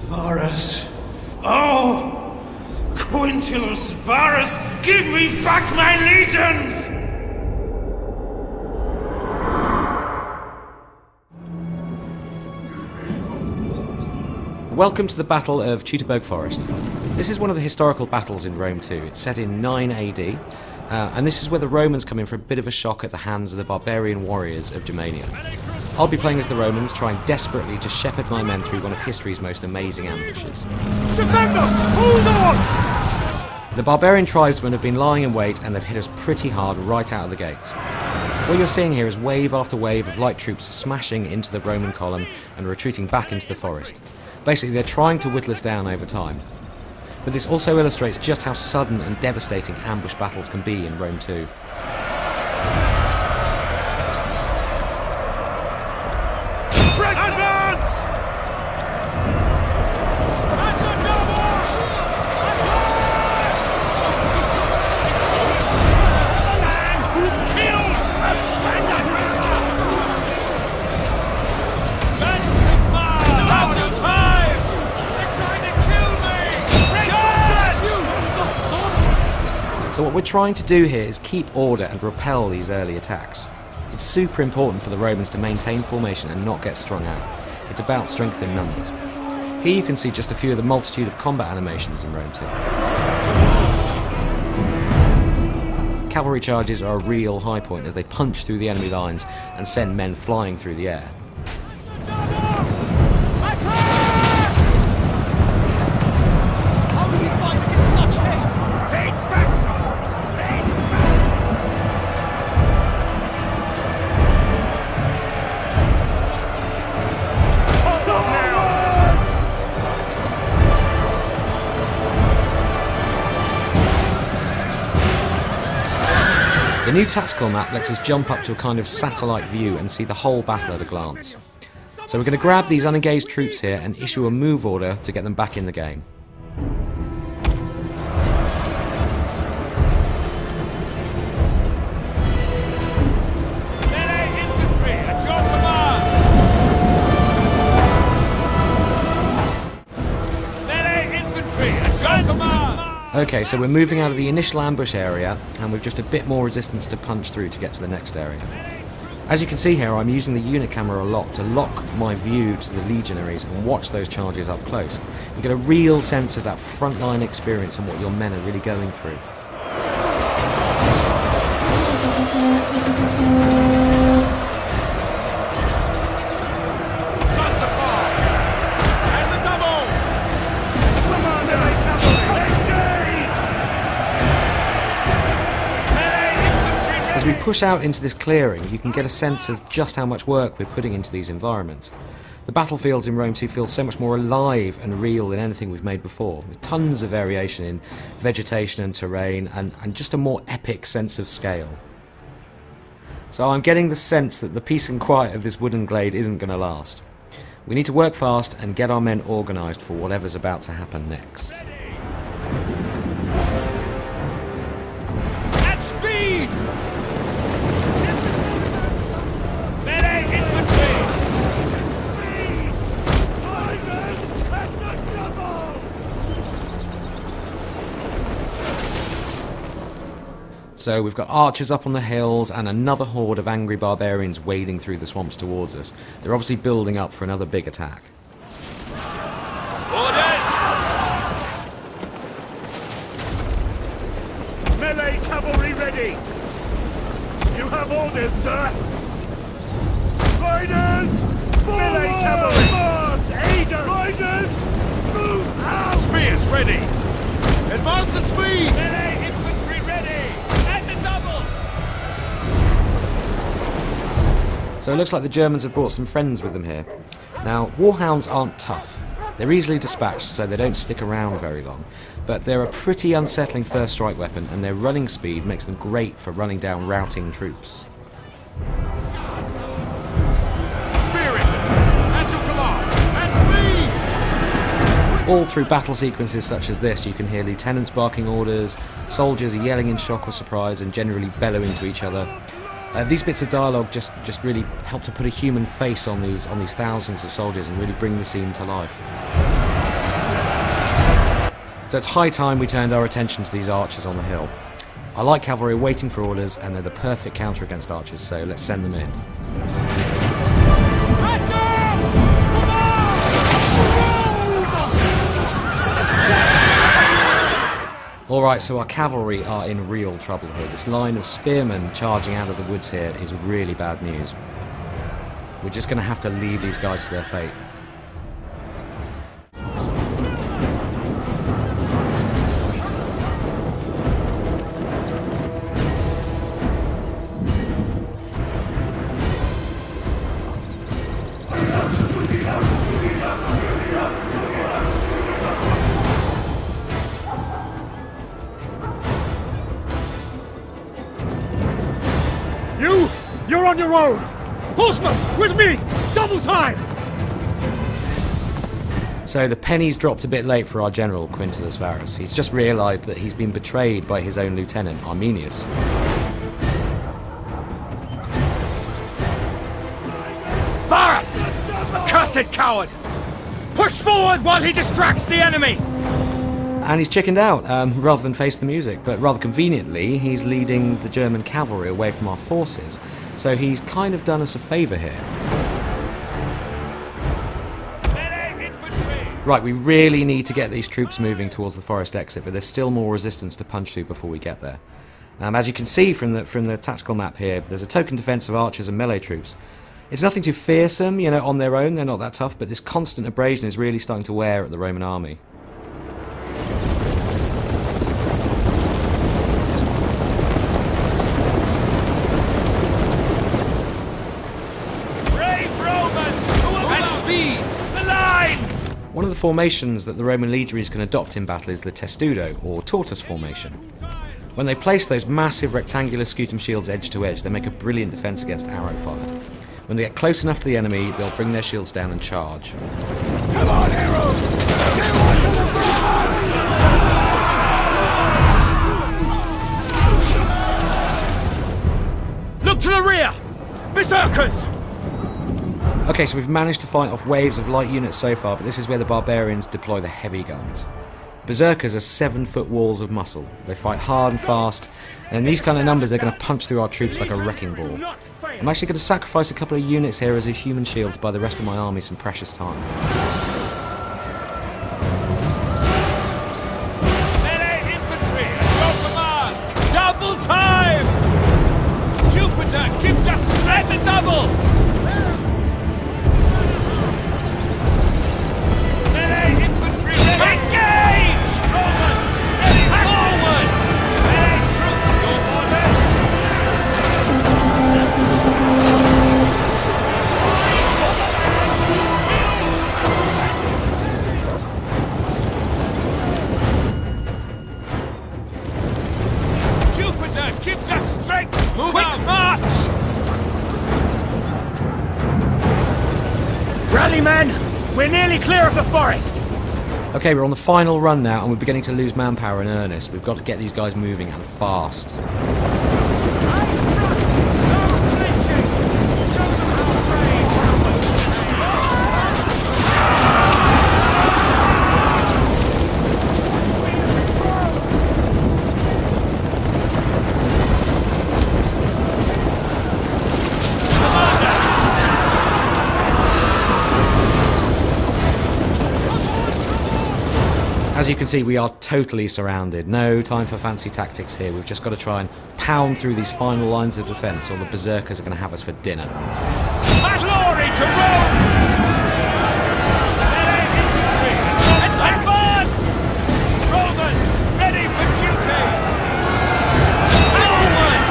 Varus. Oh! Quintilis Varus, give me back my legions! Welcome to the Battle of Teutoburg Forest. This is one of the historical battles in Rome too. It's set in 9 AD, and this is where the Romans come in for a bit of a shock at the hands of the barbarian warriors of Germania. I'll be playing as the Romans, trying desperately to shepherd my men through one of history's most amazing ambushes. Defend them! Hold on! The barbarian tribesmen have been lying in wait and they've hit us pretty hard right out of the gates. What you're seeing here is wave after wave of light troops smashing into the Roman column and retreating back into the forest. Basically, they're trying to whittle us down over time. But this also illustrates just how sudden and devastating ambush battles can be in Rome too. Advance! So what we're trying to do here is keep order and repel these early attacks. It's super important for the Romans to maintain formation and not get strung out. It's about strength in numbers. Here you can see just a few of the multitude of combat animations in Rome too. Cavalry charges are a real high point as they punch through the enemy lines and send men flying through the air. The new tactical map lets us jump up to a kind of satellite view and see the whole battle at a glance. So we're going to grab these unengaged troops here and issue a move order to get them back in the game. Okay, so we're moving out of the initial ambush area and we've just a bit more resistance to punch through to get to the next area. As you can see here, I'm using the unit camera a lot to lock my view to the legionaries and watch those charges up close. You get a real sense of that frontline experience and what your men are really going through. As we push out into this clearing, you can get a sense of just how much work we're putting into these environments. The battlefields in Rome 2 feel so much more alive and real than anything we've made before, with tons of variation in vegetation and terrain, and just a more epic sense of scale. So I'm getting the sense that the peace and quiet of this wooden glade isn't going to last. We need to work fast and get our men organised for whatever's about to happen next. At speed! So we've got archers up on the hills and another horde of angry barbarians wading through the swamps towards us. They're obviously building up for another big attack. Orders! Melee cavalry ready! You have orders, sir! Riders! Forward! Melee cavalry! Mars! Aiders! Riders! Move out! Spears ready! Advance at speed! Melee infantry ready! At the double! So it looks like the Germans have brought some friends with them here. Now, warhounds aren't tough. They're easily dispatched, so they don't stick around very long. But they're a pretty unsettling first strike weapon, and their running speed makes them great for running down routing troops. All through battle sequences such as this, you can hear lieutenants barking orders, soldiers are yelling in shock or surprise and generally bellowing to each other. These bits of dialogue just really help to put a human face on these thousands of soldiers and really bring the scene to life. So it's high time we turned our attention to these archers on the hill. I like cavalry waiting for orders, and they're the perfect counter against archers, so let's send them in. Alright, so our cavalry are in real trouble here. This line of spearmen charging out of the woods here is really bad news. We're just going to have to leave these guys to their fate. You're on your own! Horsemen, with me! Double time! So the penny's dropped a bit late for our general, Quintillus Varus. He's just realised that he's been betrayed by his own lieutenant, Arminius. Varus! Accursed coward! Push forward while he distracts the enemy! And he's chickened out, rather than face the music, but rather conveniently, he's leading the German cavalry away from our forces. So he's kind of done us a favour here. Right, we really need to get these troops moving towards the forest exit, but there's still more resistance to punch through before we get there. As you can see from the tactical map here, there's a token defence of archers and melee troops. It's nothing too fearsome, you know, on their own, they're not that tough, but this constant abrasion is really starting to wear at the Roman army. One of the formations that the Roman legionaries can adopt in battle is the testudo, or tortoise formation. When they place those massive rectangular scutum shields edge to edge, they make a brilliant defence against arrow fire. When they get close enough to the enemy, they'll bring their shields down and charge. Come on, heroes! Get on to the front! Look to the rear! Berserkers! Okay, so we've managed to fight off waves of light units so far, but this is where the barbarians deploy the heavy guns. Berserkers are 7-foot walls of muscle. They fight hard and fast, and in these kind of numbers they're going to punch through our troops like a wrecking ball. I'm actually going to sacrifice a couple of units here as a human shield to buy the rest of my army some precious time. Melee infantry at your command! Double time! Jupiter gives us strength and double! Engage! Romans, heading forward! Melee troops, your orders! Jupiter gives us strength! Move Quick out. March! Rally, men! We're nearly clear of the forest! Okay, we're on the final run now, and we're beginning to lose manpower in earnest. We've got to get these guys moving, and fast. As you can see, we are totally surrounded. No time for fancy tactics here. We've just got to try and pound through these final lines of defence, or the berserkers are going to have us for dinner. Glory to Rome! Melee infantry, advance! Romans, ready for duty! Forward!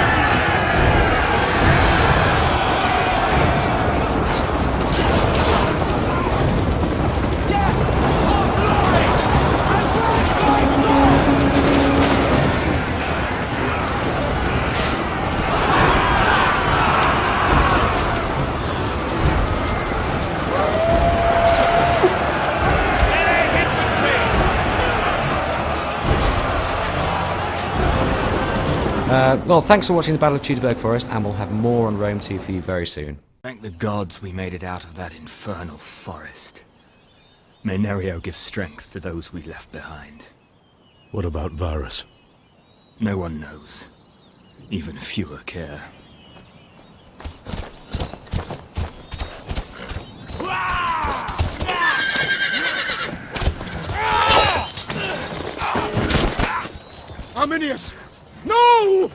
Well, thanks for watching the Battle of Teutoburg Forest, and we'll have more on Rome 2 for you very soon. Thank the gods we made it out of that infernal forest. May Nerio give strength to those we left behind. What about Varus? No one knows. Even fewer care. Arminius! No!